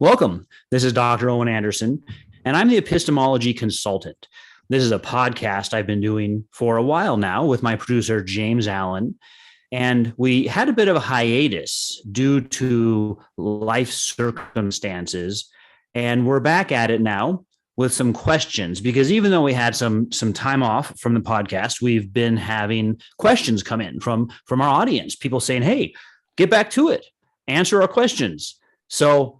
Welcome. This is Dr. Owen Anderson, and I'm the epistemology consultant. This is a podcast I've been doing for a while now with my producer, James Allen. And we had a bit of a hiatus due to life circumstances. And we're back at it now with some questions, because even though we had some time off from the podcast, we've been having questions come in from our audience, people saying, hey, get back to it, answer our questions. So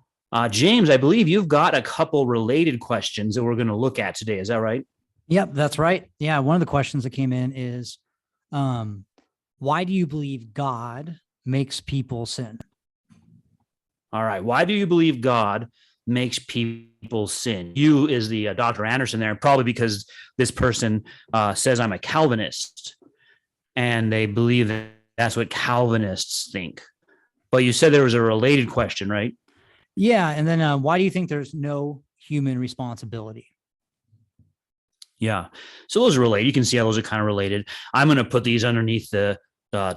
James, I believe you've got a couple related questions that we're going to look at today. Is that right? Yep, that's right. Yeah, one of the questions that came in is, why do you believe God makes people sin? All right. Why do you believe God makes people sin? You is the Dr. Anderson there, probably because this person says I'm a Calvinist, and they believe that that's what Calvinists think. But you said there was a related question, right? Yeah, and then why do you think there's no human responsibility? Yeah, so those are related. You can see how those are kind of related. I'm going to put these underneath the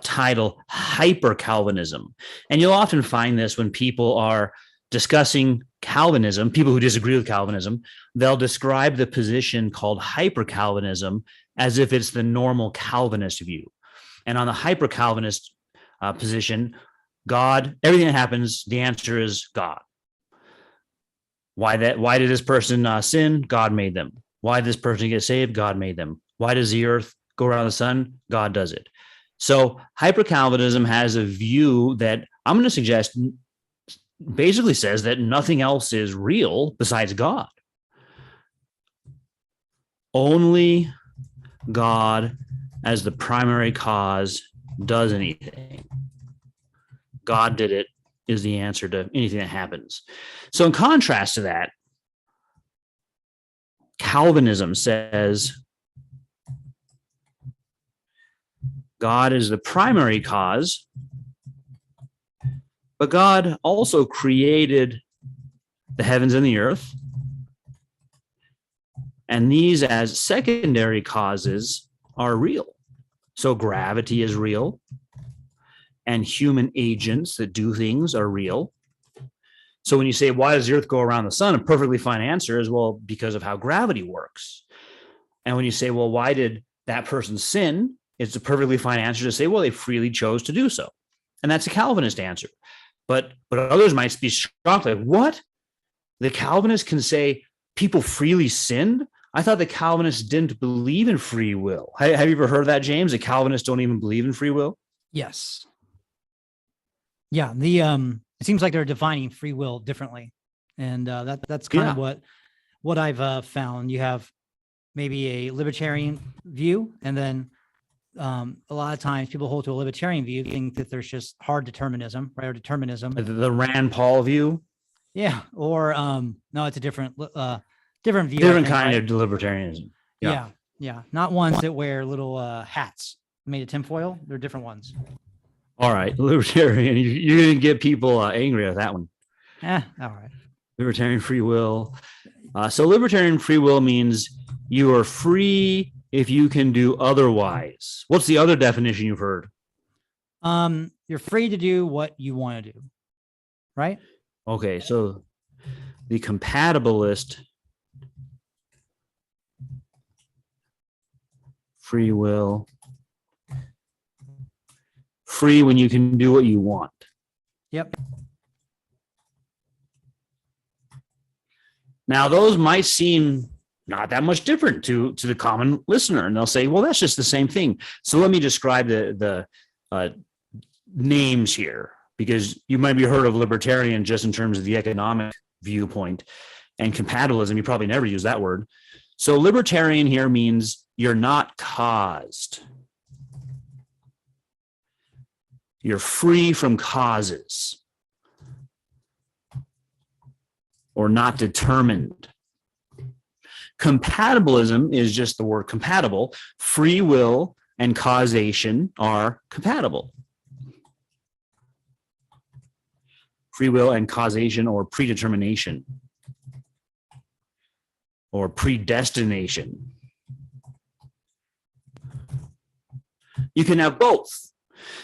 title Hyper-Calvinism. And you'll often find this when people are discussing Calvinism, people who disagree with Calvinism, they'll describe the position called Hyper-Calvinism as if it's the normal Calvinist view. And on the Hyper-Calvinist position, God, everything that happens, the answer is God. Why did this person sin? God made them. Why did this person get saved? God made them. Why does the earth go around the sun? God does it. So Hyper-Calvinism has a view that I'm going to suggest basically says that nothing else is real besides God. Only God as the primary cause does anything. God did it is the answer to anything that happens. So in contrast to that, Calvinism says God is the primary cause, but God also created the heavens and the earth, and these as secondary causes are real. So gravity is real, and human agents that do things are real. So when you say, why does the earth go around the sun? A perfectly fine answer is, well, because of how gravity works. And when you say, well, why did that person sin? It's a perfectly fine answer to say, well, they freely chose to do so. And that's a Calvinist answer. But others might be shocked, like, what? The Calvinists can say people freely sinned? I thought the Calvinists didn't believe in free will. Have you ever heard that, James? The Calvinists don't even believe in free will? Yes. Yeah, it seems like they're defining free will differently, and that's kind of what I've found. You have maybe a libertarian view, and then a lot of times people hold to a libertarian view, think that there's just hard determinism, right? Or determinism. The Rand Paul view? Yeah, or no, it's a different view. Different kind of libertarianism. Yeah. Not ones that wear little hats made of tinfoil. They're different ones. All right, libertarian. You're going to get people angry at that one. All right. Libertarian free will. So libertarian free will means you are free if you can do otherwise. What's the other definition you've heard? You're free to do what you want to do, right? Okay, so the compatibilist free will. Free when you can do what you want. Yep. Now, those might seem not that much different to the common listener, and they'll say, well, that's just the same thing. So let me describe the names here, because you might be heard of libertarian just in terms of the economic viewpoint, and compatibilism, you probably never use that word. So libertarian here means you're not caused. You're free from causes, or not determined. Compatibilism is just the word compatible. Free will and causation are compatible. Free will and causation, or predetermination, or predestination. You can have both.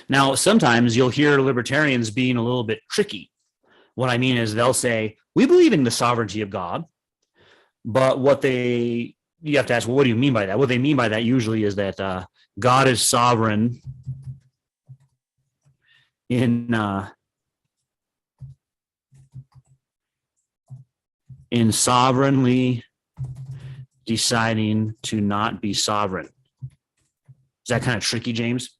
Now, sometimes you'll hear libertarians being a little bit tricky. What I mean is they'll say, we believe in the sovereignty of God, but you have to ask, well, what do you mean by that? What they mean by that usually is that God is sovereign in sovereignly deciding to not be sovereign. Is that kind of tricky, James?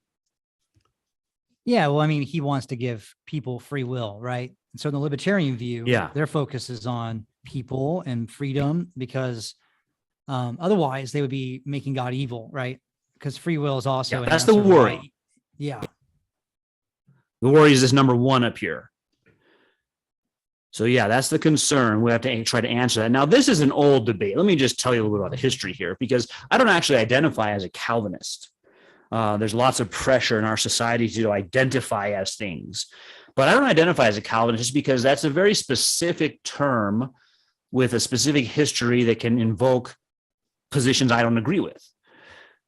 Yeah, well, I mean, he wants to give people free will, right? And so in the libertarian view, their focus is on people and freedom, because otherwise they would be making God evil, right? Because free will is also that's the worry. Right? Yeah. The worry is this number one up here. So yeah, that's the concern. We have to try to answer that. Now, this is an old debate. Let me just tell you a little bit about the history here, because I don't actually identify as a Calvinist. There's lots of pressure in our society to identify as things, but I don't identify as a Calvinist just because that's a very specific term with a specific history that can invoke positions I don't agree with.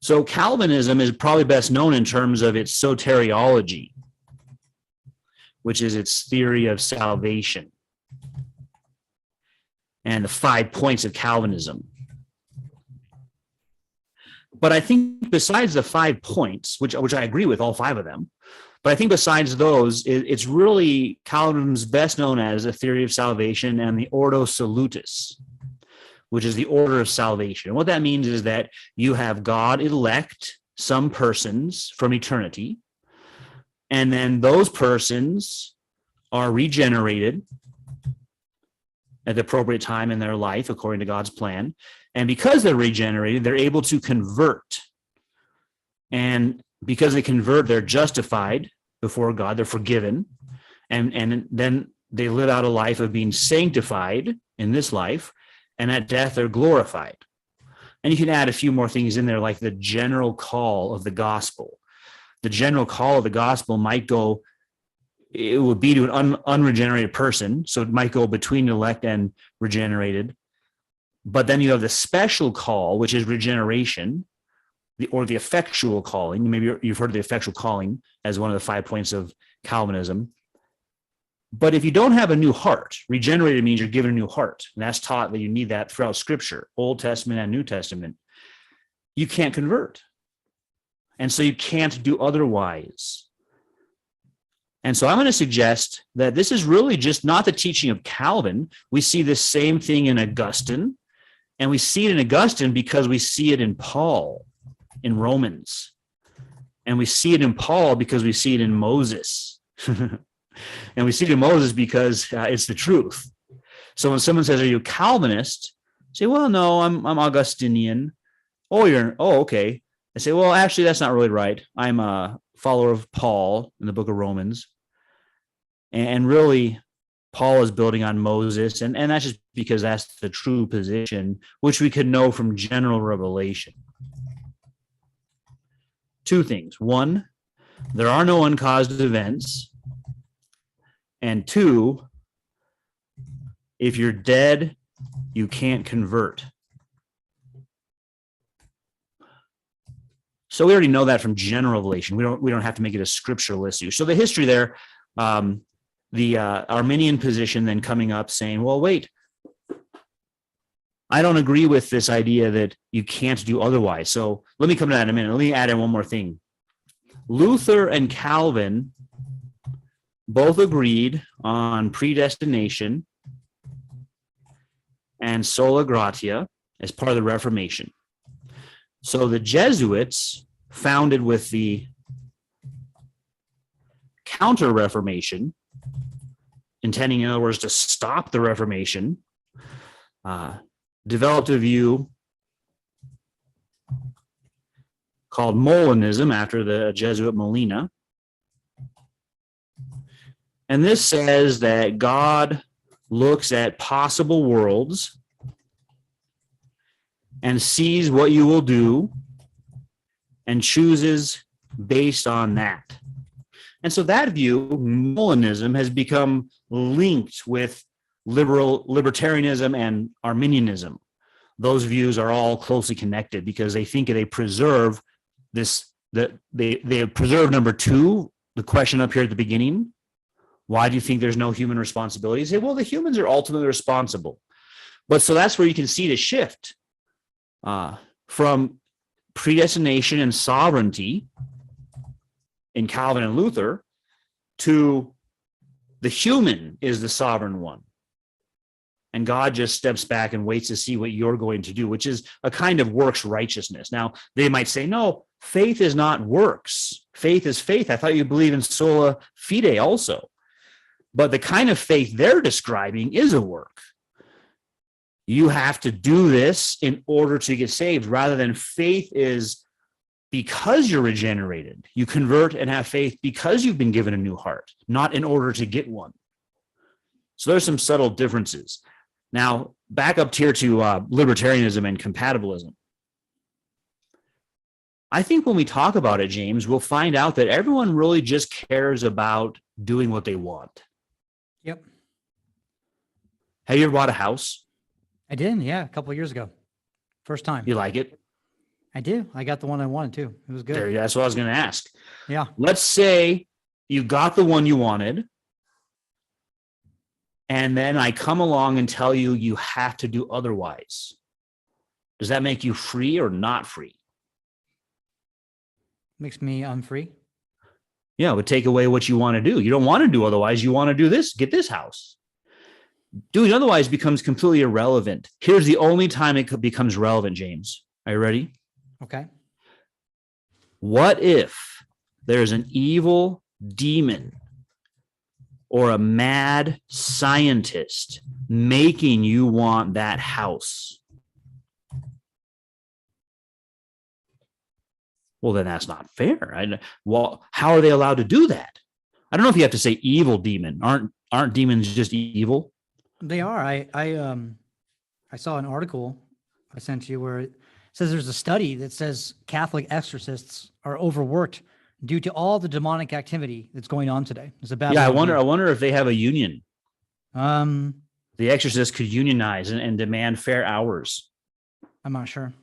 So Calvinism is probably best known in terms of its soteriology, which is its theory of salvation, and the 5 points of Calvinism. But I think besides the 5 points, which I agree with all 5 of them, but I think besides those, it's really Calvinism's best known as a theory of salvation and the Ordo Salutis, which is the order of salvation. And what that means is that you have God elect some persons from eternity, and then those persons are regenerated at the appropriate time in their life according to God's plan. And because they're regenerated, they're able to convert. And because they convert, they're justified before God, they're forgiven. And then they live out a life of being sanctified in this life, and at death they're glorified. And you can add a few more things in there, like the general call of the gospel. The general call of the gospel might go, it would be to an unregenerated person, so it might go between elect and regenerated. But then you have the special call, which is regeneration, or the effectual calling. Maybe you've heard of the effectual calling as one of the 5 points of Calvinism. But if you don't have a new heart, regenerated means you're given a new heart. And that's taught that you need that throughout Scripture, Old Testament and New Testament. You can't convert. And so you can't do otherwise. And so I'm going to suggest that this is really just not the teaching of Calvin. We see this same thing in Augustine, and we see it in Augustine because we see it in Paul, in Romans. And we see it in Paul because we see it in Moses. And we see it in Moses because it's the truth. So when someone says, are you a Calvinist? I say, well, no, I'm Augustinian. Oh, okay. I say, well, actually, that's not really right. I'm a follower of Paul in the book of Romans. And really, Paul is building on Moses. And that's just because that's the true position, which we could know from general revelation. 2 things. 1, there are no uncaused events. And 2, if you're dead, you can't convert. So we already know that from general revelation. We don't have to make it a scriptural issue. So the history there, the Arminian position then coming up saying, well, wait, I don't agree with this idea that you can't do otherwise. So let me come to that in a minute. Let me add in one more thing. Luther and Calvin both agreed on predestination and sola gratia as part of the Reformation. So the Jesuits, founded with the Counter-Reformation, intending, in other words, to stop the Reformation, developed a view called molinism after the Jesuit Molina. And this says that God looks at possible worlds and sees what you will do and chooses based on that. And so that view, molinism, has become linked with libertarianism and Arminianism. Those views are all closely connected because they think they preserve this, that they preserve number 2, the question up here at the beginning, Why do you think there's no human responsibility? You say, well, the humans are ultimately responsible. But so that's where you can see the shift from predestination and sovereignty in Calvin and Luther to the human is the sovereign one. And God just steps back and waits to see what you're going to do, which is a kind of works righteousness. Now, they might say, no, faith is not works. Faith is faith. I thought you believe in sola fide also. But the kind of faith they're describing is a work. You have to do this in order to get saved, rather than faith is because you're regenerated. You convert and have faith because you've been given a new heart, not in order to get one. So there's some subtle differences. Now, back up here to libertarianism and compatibilism. I think when we talk about it, James, we'll find out that everyone really just cares about doing what they want. Yep. Have you ever bought a house? I did, yeah, a couple of years ago. First time. You like it? I do. I got the one I wanted too. It was good. That's what I was going to ask. Yeah. Let's say you got the one you wanted, and then I come along and tell you you have to do otherwise. Does that make you free or not free? Makes me unfree. Yeah, it would take away what you want to do. You don't want to do otherwise. You want to do this, get this house. Doing otherwise becomes completely irrelevant. Here's the only time it becomes relevant, James. Are you ready? Okay. What if there's an evil demon or a mad scientist making you want that house? Well, then that's not fair. Well, how are they allowed to do that? I don't know if you have to say evil demon. Aren't demons just evil? They are. I saw an article I sent you where it says there's a study that says Catholic exorcists are overworked due to all the demonic activity that's going on today. It's a bad. Yeah, I wonder if they have a union. The exorcists could unionize and demand fair hours. I'm not sure.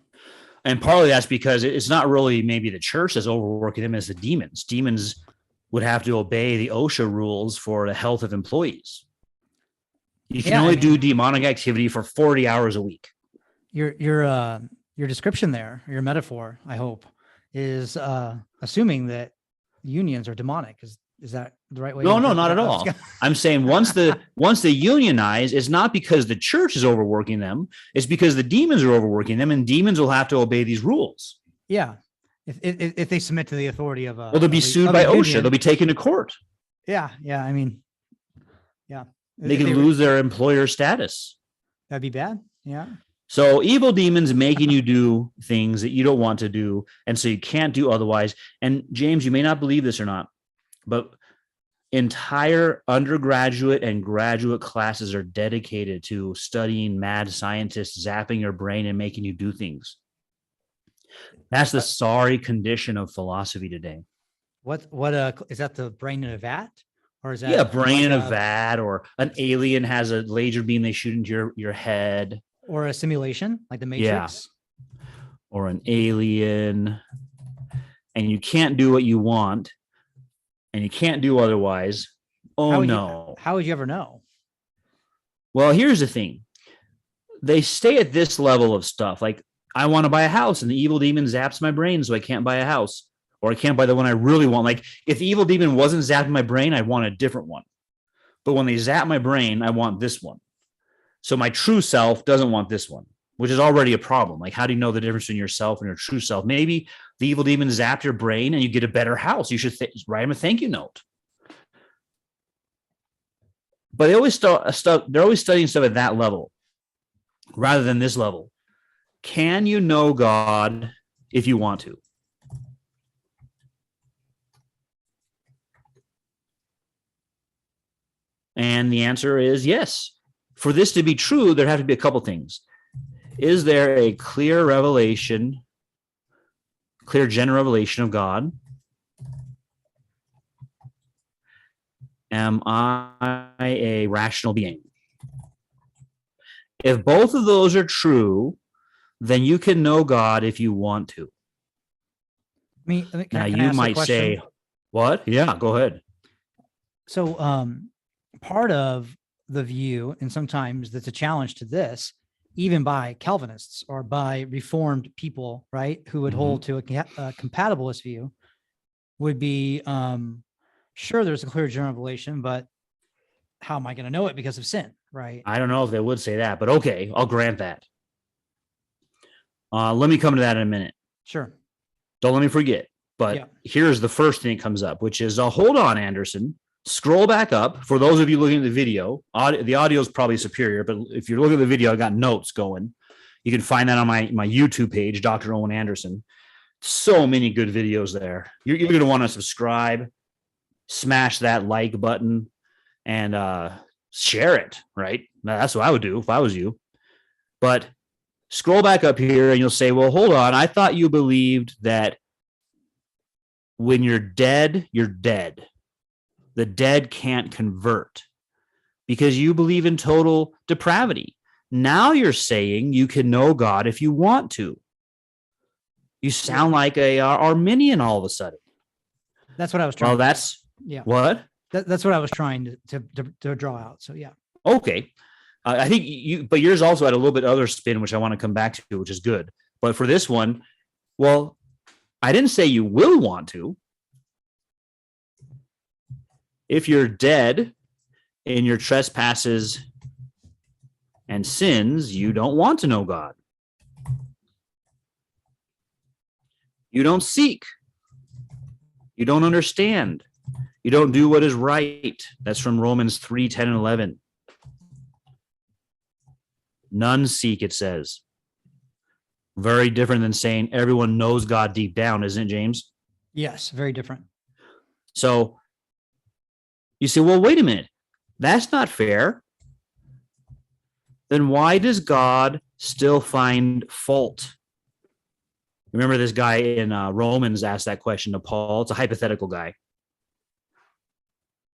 And partly that's because it's not really maybe the church that's overworking them, as the demons. Demons would have to obey the OSHA rules for the health of employees. You can only do demonic activity for 40 hours a week. Your description there, your metaphor, I hope, is assuming that unions are demonic. Is that the right way? No, not at all. I'm saying once they unionize, it's not because the church is overworking them. It's because the demons are overworking them, and demons will have to obey these rules. Yeah. If they submit to the authority of they'll be sued by OSHA. They'll be taken to court. Yeah. I mean, yeah. They could lose their employer status. That'd be bad. Yeah. So evil demons making you do things that you don't want to do, and so you can't do otherwise. And James, you may not believe this or not, but entire undergraduate and graduate classes are dedicated to studying mad scientists zapping your brain and making you do things. That's the sorry condition of philosophy today. What is that, the brain in a vat? Or is that a brain in a vat, or an alien has a laser beam they shoot into your head? Or a simulation like the Matrix? Yeah. Or an alien, and you can't do what you want, and you can't do otherwise. How would you ever know? Well, here's the thing. They stay at this level of stuff. Like, I want to buy a house, and the evil demon zaps my brain, so I can't buy a house. Or I can't buy the one I really want. Like, if the evil demon wasn't zapping my brain, I want a different one. But when they zap my brain, I want this one. So my true self doesn't want this one, which is already a problem. Like, how do you know the difference between yourself and your true self? Maybe the evil demon zapped your brain and you get a better house. You should write him a thank you note. But they're always studying stuff at that level rather than this level. Can you know God if you want to? And the answer is yes. For this to be true, there have to be a couple things. Is there a clear revelation, clear general revelation of God? Am I a rational being? If both of those are true, then you can know God if you want to. Now you might say, what? Yeah, go ahead. So part of the view, and sometimes that's a challenge to this, even by Calvinists or by Reformed people, right, who would hold to a compatibilist view, would be, sure, there's a clear general revelation, but how am I going to know it because of sin, right? I don't know if they would say that, but okay, I'll grant that. Let me come to that in a minute. Sure. Don't let me forget. But here's the first thing that comes up, which is, hold on, Anderson. Scroll back up. For those of you looking at the video, the audio is probably superior, but if you're looking at the video, I got notes going. You can find that on my YouTube page, Dr. Owen Anderson. So many good videos there. You're going to want to subscribe, smash that like button, and share it, right? Now, that's what I would do if I was you. But scroll back up here and you'll say, well, hold on. I thought you believed that when you're dead, you're dead. The dead can't convert because you believe in total depravity. Now you're saying you can know God if you want to. You sound like a Arminian all of a sudden. That's what I was trying. Well, that's what? That's what I was trying to draw out. So yeah. Okay. I think but yours also had a little bit other spin, which I want to come back to, which is good. But for this one, well, I didn't say you will want to. If you're dead in your trespasses and sins, you don't want to know God. You don't seek. You don't understand. You don't do what is right. That's from Romans 3, 10, and 11. None seek, it says. Very different than saying everyone knows God deep down, isn't it, James? Yes, very different. So you say, well, wait a minute. That's not fair. Then why does God still find fault? Remember this guy in Romans asked that question to Paul. It's a hypothetical guy.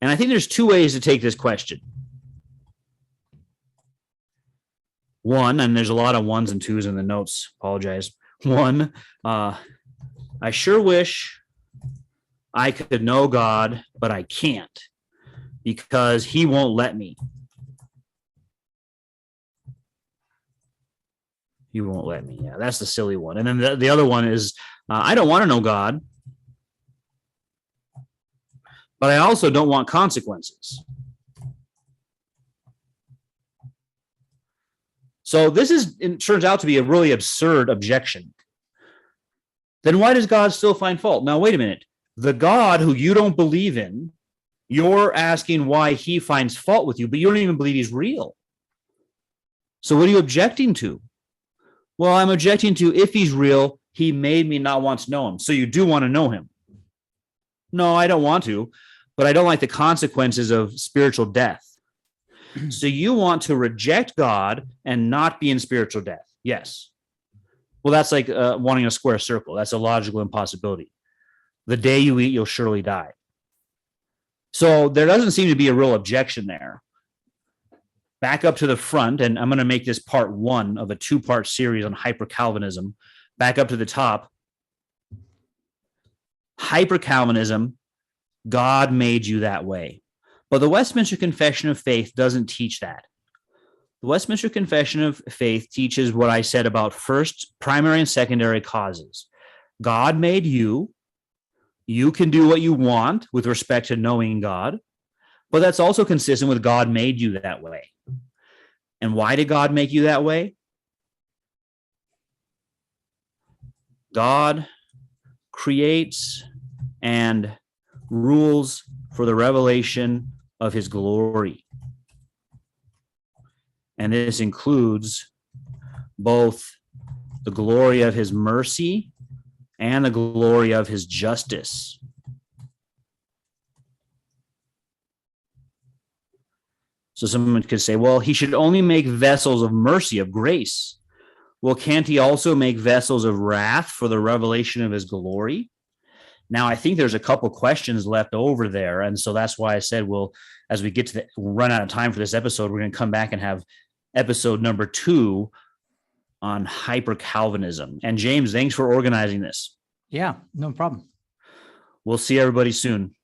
And I think there's two ways to take this question. One, and there's a lot of ones and twos in the notes. Apologize. One, I sure wish I could know God, but I can't because he won't let me. He won't let me. Yeah, that's the silly one. And then the other one is, I don't want to know God, but I also don't want consequences. So it turns out to be a really absurd objection. Then why does God still find fault? Now, wait a minute. The God who you don't believe in, you're asking why he finds fault with you, but you don't even believe he's real. So what are you objecting to? Well, I'm objecting to, if he's real, he made me not want to know him. So you do want to know him. No, I don't want to, but I don't like the consequences of spiritual death. So you want to reject God and not be in spiritual death. Yes. Well, that's like wanting a square circle. That's a logical impossibility. The day you eat, you'll surely die. So there doesn't seem to be a real objection there. Back up to the front, and I'm going to make this part one of a two-part series on Hyper-Calvinism. Back up to the top. Hyper-Calvinism, God made you that way. But the Westminster Confession of Faith doesn't teach that. The Westminster Confession of Faith teaches what I said about first, primary and secondary causes. God made you. You can do what you want with respect to knowing God, but that's also consistent with God made you that way. And why did God make you that way? God creates and rules for the revelation of his glory. And this includes both the glory of his mercy and the glory of his justice. So someone could say, well, he should only make vessels of mercy, of grace. Well, can't he also make vessels of wrath for the revelation of his glory? Now, I think there's a couple questions left over there. And so that's why I said, well, as we get to run out of time for this episode, we're going to come back and have episode number 2 on Hyper-Calvinism. And James, thanks for organizing this. Yeah, no problem. We'll see everybody soon.